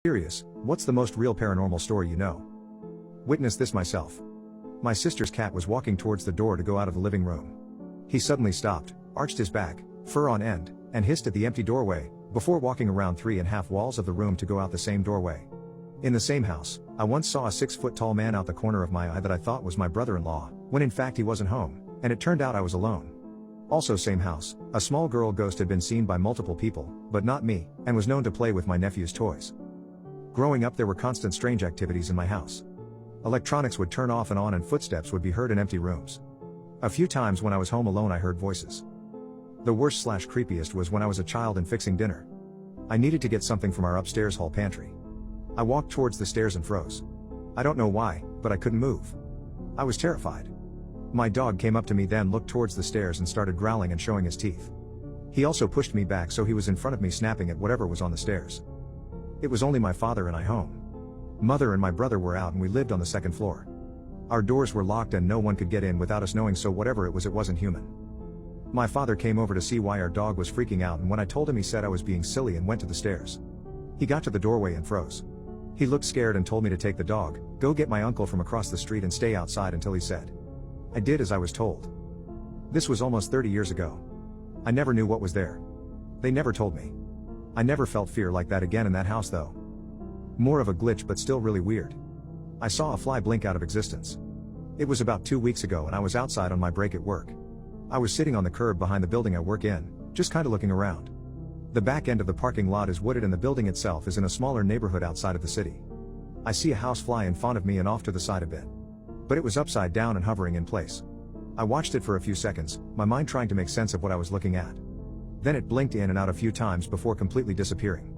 Curious, what's the most real paranormal story you know? Witnessed this myself. My sister's cat was walking towards the door to go out of the living room. He suddenly stopped, arched his back, fur on end, and hissed at the empty doorway, before walking around 3.5 walls of the room to go out the same doorway. In the same house, I once saw a 6-foot-tall man out the corner of my eye that I thought was my brother-in-law, when in fact he wasn't home, and it turned out I was alone. Also same house, a small girl ghost had been seen by multiple people, but not me, and was known to play with my nephew's toys. Growing up there were constant strange activities in my house. Electronics would turn off and on and footsteps would be heard in empty rooms. A few times when I was home alone I heard voices. The worst/creepiest was when I was a child and fixing dinner. I needed to get something from our upstairs hall pantry. I walked towards the stairs and froze. I don't know why, but I couldn't move. I was terrified. My dog came up to me then looked towards the stairs and started growling and showing his teeth. He also pushed me back so he was in front of me snapping at whatever was on the stairs. It was only my father and I home. Mother and my brother were out and we lived on the second floor. Our doors were locked and no one could get in without us knowing, so whatever it wasn't human. My father came over to see why our dog was freaking out, and when I told him he said I was being silly and went to the stairs. He got to the doorway and froze. He looked scared and told me to take the dog, go get my uncle from across the street and stay outside until he said. I did as I was told. This was almost 30 years ago. I never knew what was there. They never told me. I never felt fear like that again in that house though. More of a glitch but still really weird. I saw a fly blink out of existence. It was about 2 weeks ago and I was outside on my break at work. I was sitting on the curb behind the building I work in, just kinda looking around. The back end of the parking lot is wooded and the building itself is in a smaller neighborhood outside of the city. I see a house fly in front of me and off to the side a bit. But it was upside down and hovering in place. I watched it for a few seconds, my mind trying to make sense of what I was looking at. Then it blinked in and out a few times before completely disappearing.